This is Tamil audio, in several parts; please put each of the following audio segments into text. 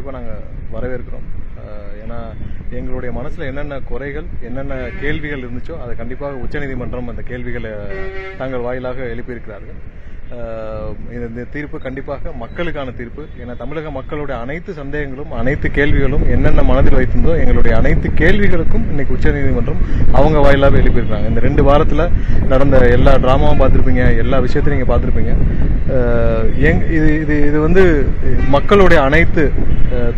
கண்டிப்பாக நாங்கள் வரவேற்கிறோம். ஏன்னா எங்களுடைய மனசில் என்னென்ன குறைகள் என்னென்ன கேள்விகள் இருந்துச்சோ அதை கண்டிப்பாக உச்சநீதிமன்றம் அந்த கேள்விகளை தாங்கள் வாயிலாக எழுப்பியிருக்கிறார்கள். இந்த தீர்ப்பு கண்டிப்பாக மக்களுக்கான தீர்ப்பு. ஏன்னா தமிழக மக்களுடைய அனைத்து சந்தேகங்களும் அனைத்து கேள்விகளும் என்னென்ன மனதில் வைத்திருந்தோ எங்களுடைய அனைத்து கேள்விகளுக்கும் இன்னைக்கு உச்சநீதிமன்றம் அவங்க வாயிலாக எழுப்பியிருக்காங்க. இந்த 2 வாரத்தில் நடந்த எல்லா டிராமாவும் பார்த்துருப்பீங்க, எல்லா விஷயத்தையும் நீங்கள் பார்த்துருப்பீங்க. இது வந்து மக்களுடைய அனைத்து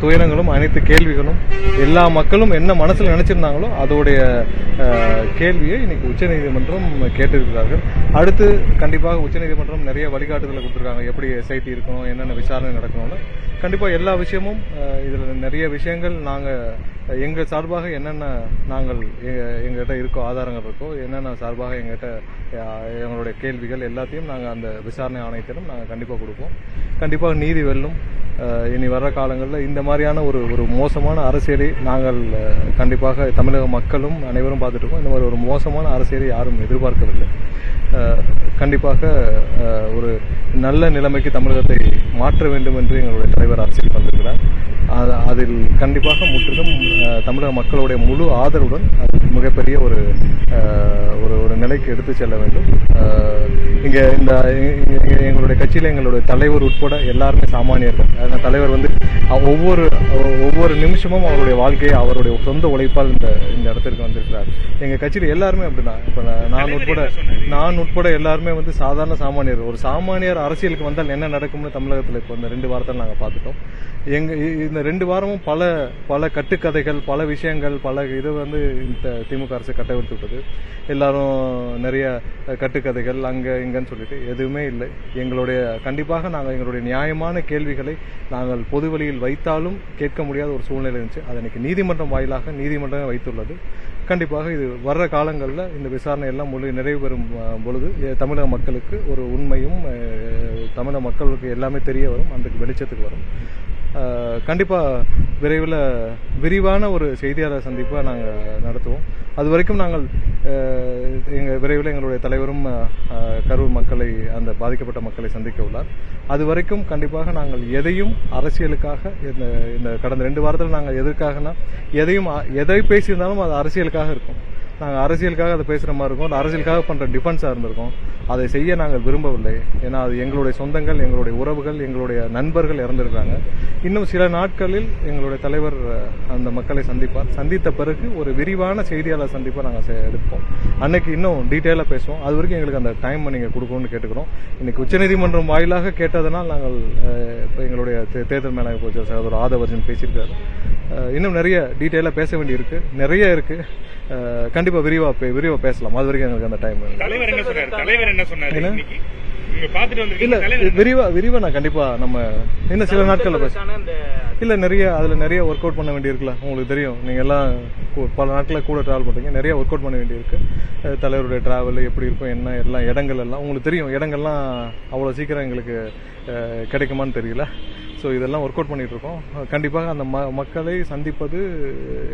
துயரங்களும் அனைத்து கேள்விகளும் எல்லா மக்களும் என்ன மனசில் நினைச்சிருந்தாங்களோ அதோடைய கேள்வியை இன்னைக்கு உச்சநீதிமன்றம் கேட்டிருக்கிறார்கள். அடுத்து கண்டிப்பாக உச்சநீதிமன்றம் நிறைய வழிகாட்டுதலை கொடுத்துருக்காங்க, எப்படி எஸ்ஐடி இருக்கணும், என்னென்ன விசாரணை நடக்கணும்னு. கண்டிப்பாக எல்லா விஷயமும் இதில் நிறைய விஷயங்கள் நாங்கள் எங்கள் சார்பாக என்னென்ன நாங்கள் எங்ககிட்ட இருக்கோ ஆதாரங்கள் இருக்கோ என்னென்ன சார்பாக எங்ககிட்ட எங்களுடைய கேள்விகள் எல்லாத்தையும் நாங்கள் அந்த விசாரணை ஆணையத்திலும் நாங்கள் கண்டிப்பாக கொடுப்போம். கண்டிப்பாக நீதி வெல்லும். இனி வர்ற காலங்களில் இந்த மாதிரியான ஒரு மோசமான அரசியலை நாங்கள் கண்டிப்பாக தமிழக மக்களும் அனைவரும் பார்த்துட்டு இருக்கோம். இந்த மாதிரி ஒரு மோசமான அரசியலை யாரும் எதிர்பார்க்கவில்லை. கண்டிப்பாக ஒரு நல்ல நிலைமைக்கு தமிழகத்தை மாற்ற வேண்டும் என்று எங்களுடைய தலைவர் அரசியல் வந்திருக்கிறார். அதில் கண்டிப்பாக முற்றிலும் தமிழக மக்களுடைய முழு ஆதரவுடன் மிகப்பெரிய ஒரு நிலைக்கு எடுத்து செல்ல வேண்டும். இங்கே எங்களுடைய கட்சியில் எங்களுடைய தலைவர் உட்பட எல்லாருமே சாமானியர்கள். தலைவர் வந்து ஒவ்வொரு நிமிஷமும் அவருடைய வாழ்க்கையை அவருடைய சொந்த உழைப்பால் இந்த இடத்திற்கு வந்திருக்கிறார். எங்கள் கட்சியில் எல்லாருமே அப்படிதான். இப்போ நான் உட்பட எல்லாருமே வந்து சாதாரண சாமானியர். ஒரு சாமானியர் அரசியலுக்கு வந்தால் என்ன நடக்கும்னு தமிழகத்தில் இப்போ இந்த 2 வாரத்தில் நாங்கள் பார்த்துட்டோம். இந்த 2 வாரமும் பல கட்டுக்கதைகள், பல விஷயங்கள், பல இது வந்து இந்த திமுக அரசு கட்டவிழ்த்து விட்டது. எல்லாரும் நிறைய கட்டுக்கதைகள் அங்கே இங்கன்னு சொல்லிட்டு எதுவுமே இல்லை. கண்டிப்பாக நாங்கள் எங்களுடைய நியாயமான கேள்விகளை நாங்கள் பொது வழியில் வைத்தாலும் கேட்க முடியாத ஒரு சூழ்நிலை இருந்துச்சு. அதை இன்னைக்கு நீதிமன்றம் வாயிலாக நீதிமன்றமே வைத்துள்ளது. கண்டிப்பாக இது வர்ற காலங்களில் இந்த விசாரணை எல்லாம் நிறைவு பெறும் பொழுது தமிழக மக்களுக்கு ஒரு உண்மையும் தமிழக மக்களுக்கு எல்லாமே தெரிய வரும், அந்த வெளிச்சத்துக்கு வரும். கண்டிப்பாக விரைவில் விரிவான ஒரு செய்தியாளர் சந்திப்பை நாங்கள் நடத்துவோம். அது வரைக்கும் நாங்கள் விரைவில் எங்களுடைய தலைவரும் கரூர் மக்களை, அந்த பாதிக்கப்பட்ட மக்களை சந்திக்க உள்ளார். அது வரைக்கும் கண்டிப்பாக நாங்கள் எதையும் அரசியலுக்காக இந்த கடந்த 2 வாரத்தில் நாங்கள் எதற்காகனா எதை பேசியிருந்தாலும் அது அரசியலுக்காக இருக்கும். நாங்கள் அரசியலுக்காக அதை பேசுகிற மாதிரி இருக்கும், அரசியலுக்காக பண்ணுற டிஃபென்ஸாக இருந்திருக்கோம். அதை செய்ய நாங்கள் விரும்பவில்லை. ஏன்னா அது எங்களுடைய சொந்தங்கள், எங்களுடைய உறவுகள், எங்களுடைய நண்பர்கள் இறந்துருக்காங்க. இன்னும் சில நாட்களில் எங்களுடைய தலைவர் அந்த மக்களை சந்திப்பார். சந்தித்த பிறகு ஒரு விரிவான செய்தியாளர் சந்திப்பை நாங்கள் எடுப்போம். அன்னைக்கு இன்னும் டீட்டெயிலாக பேசுவோம். அது வரைக்கும் எங்களுக்கு அந்த டைம் நீங்கள் கொடுக்கணும்னு கேட்டுக்கிறோம். இன்னைக்கு உச்சநீதிமன்றம் வாயிலாக கேட்டதனால் நாங்கள் எங்களுடைய தேர்தல் மேலாக போச்சு சகோதரர் ஆதவர்ஜன் பேசியிருக்காரு. இன்னும் நிறைய டீட்டெயிலாக பேச வேண்டியிருக்கு, நிறைய இருக்கு. கண்டிப்பா விரிவா பேசலாம். அது வரைக்கும் எங்களுக்கு அந்த டைம் இல்ல. விரிவா நான் கண்டிப்பா நம்ம இன்னும் சில நாட்கள்ல இல்ல அதுல நிறைய ஒர்க் அவுட் பண்ண வேண்டியிருக்குல்ல. உங்களுக்கு தெரியும், நீங்க எல்லாம் பல நாட்கள கூட டிராவல் பண்றீங்க, நிறைய ஒர்க் அவுட் பண்ண வேண்டியிருக்கு. தலைவருடைய டிராவல் எப்படி இருக்கும், என்ன எல்லாம் இடங்கள் எல்லாம் உங்களுக்கு தெரியும். இடங்கள்லாம் அவ்வளவு சீக்கிரம் எங்களுக்கு கிடைக்குமான்னு தெரியல. ஸோ இதெல்லாம் ஒர்க் அவுட் பண்ணிட்டு இருக்கோம். கண்டிப்பாக அந்த மக்களை சந்திப்பது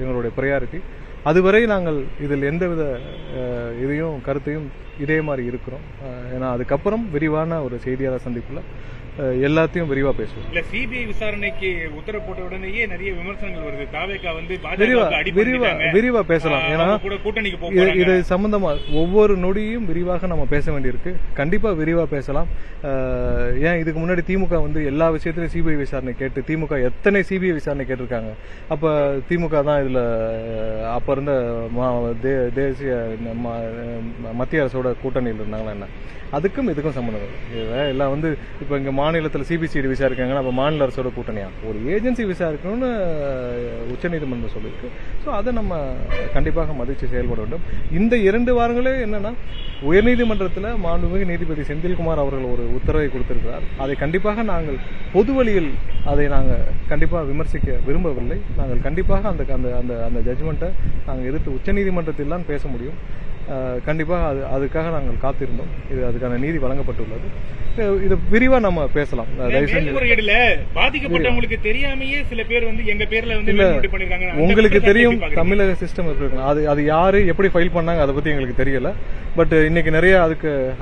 எங்களுடைய ப்ரையாரிட்டி. அதுவரை நாங்கள் இதில் எந்தவித இதையும் கருத்தையும் இதே மாதிரி இருக்கிறோம். ஏன்னா அதுக்கப்புறம் விரிவான ஒரு செய்தியாளர் சந்திப்புல எல்லாத்தையும் விரிவா பேசுவோம். இல்ல சிபிஐ விசாரணைக்கு உத்தரவு போட்ட உடனேயே நிறைய விமர்சனங்கள் வருது. தாவேகா வந்து விரிவா பேசலாம். ஏன்னா இது சம்பந்தமா ஒவ்வொரு நொடியும் விரிவாக நம்ம பேச வேண்டியிருக்கு. கண்டிப்பா விரிவா பேசலாம். ஏன் இதுக்கு முன்னாடி திமுக வந்து எல்லா விஷயத்திலும் சிபிஐ விசாரணை கேட்டு திமுக எத்தனை சிபிஐ விசாரணை கேட்டிருக்காங்க. அப்ப திமுக தான் இதுல அப்ப இருந்த தேசிய மத்திய அரசோட கூட்டணியில் இருந்தாங்களா என்ன? அதுக்கும் இதுக்கும் சம்பந்தம் எல்லாம் வந்து இப்ப இங்க மாநிலத்தில் சிபிசிஐடி விசாரிக்காங்கன்னா அப்ப மாநில அரசோட கூட்டணியா? ஒரு ஏஜென்சி விசாரிக்கணும்னு உச்சநீதிமன்றம் சொல்லியிருக்கு. ஸோ அதை நம்ம கண்டிப்பாக மதிச்சு செயல்பட வேண்டும். இந்த 2 வாரங்களே என்னன்னா, உயர்நீதிமன்றத்தில் மாண்புமிகு நீதிபதி செந்தில்குமார் அவர்கள் ஒரு உத்தரவை கொடுத்திருக்கிறார். அதை கண்டிப்பாக நாங்கள் பொது வழியில் அதை நாங்கள் கண்டிப்பாக விமர்சிக்க விரும்பவில்லை. நாங்கள் கண்டிப்பாக அந்த ஜட்ஜ்மெண்ட்டை நாங்கள் எதிர்த்து உச்சநீதிமன்றத்தில் தான் பேச முடியும். கண்டிப்பாக அதுக்காக நாங்கள் காத்திருந்தோம். அதுக்கான நீதி வழங்கப்பட்டுள்ளது. இது விரிவா நம்ம பேசலாம். பாதிக்கப்பட்டவங்களுக்கு தெரியாமையே சில பேர் வந்து எங்க பேர்ல வந்து உங்களுக்கு தெரியும் தமிழக சிஸ்டம் எப்படி இருக்கு, அது யாரு எப்படி ஃபைல் பண்ணாங்க அதை பத்தி எங்களுக்கு தெரியல. பட் இன்னைக்கு நிறைய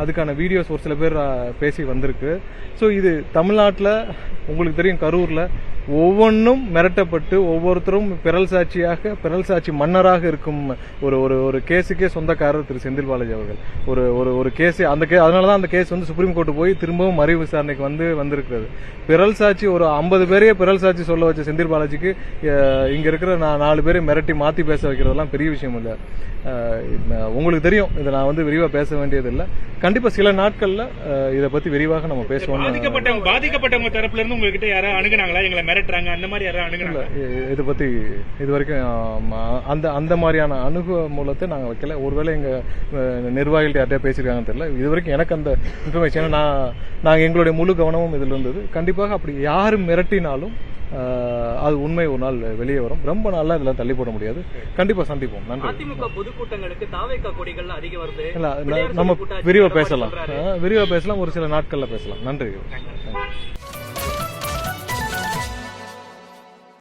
அதுக்கான வீடியோஸ் ஒரு சில பேர் பேசி வந்திருக்கு. ஸோ இது தமிழ்நாட்டில் உங்களுக்கு தெரியும், கரூர்ல ஒவ்வொன்றும் மிரட்டப்பட்டு ஒவ்வொருத்தரும் பிறல் சாட்சி மன்னராக இருக்கும் ஒரு கேஸுக்கே சொந்தக்காரர் திரு செந்தில் பாலாஜி அவர்கள். ஒரு கேஸ் அதனாலதான் அந்த கேஸ் வந்து சுப்ரீம் கோர்ட்டு போய் திரும்பவும் மறு விசாரணைக்கு வந்திருக்கிறது. பிறல் சாட்சி ஒரு 50 பேரையே பிறல் சாட்சி சொல்ல வச்ச செந்தில் பாலாஜிக்கு இங்க இருக்கிற 4 பேரை மிரட்டி மாத்தி பேச வைக்கிறதெல்லாம் பெரிய விஷயம் இல்ல. உங்களுக்கு தெரியும், இதை நான் வந்து விரிவா பேச வேண்டியது இல்ல. கண்டிப்பா சில நாட்கள்ல இதை பத்தி விரிவாக நம்ம பேசுவோம். பாதிக்கப்பட்டவங்க தரப்புல இருந்து உங்ககிட்ட யாராவது அணுகுனாங்களா, எங்களை மிரட்டுறாங்க அந்த மாதிரி யாராவது அணுகுனாங்களா? இதை பத்தி இது வரைக்கும் அந்த மாதிரியான மூலத்தை நாங்க வைக்கல. ஒருவேளை எங்க நிர்வாகிகள் யார்கிட்ட பேசிருக்காங்கன்னு தெரியல. இது வரைக்கும் எனக்கு அந்த இன்ஃபர்மேஷன் நாங்க எங்களுடைய முழு கவனமும் இதுல இருந்தது. கண்டிப்பாக அப்படி யாரும் மிரட்டினாலும் அது உண்மை ஒரு நாள் வெளியே வரும். ரொம்ப நாளா இதெல்லாம் தள்ளி போட முடியாது. கண்டிப்பா சந்திப்போம். நன்றி. அதிமுக பொதுக்கூட்டங்களுக்கு தாவேகா கொடிகள் அதிகம் வருது. இல்ல நம்ம விரிவா பேசலாம். ஒரு சில நாட்கள்ல பேசலாம். நன்றி.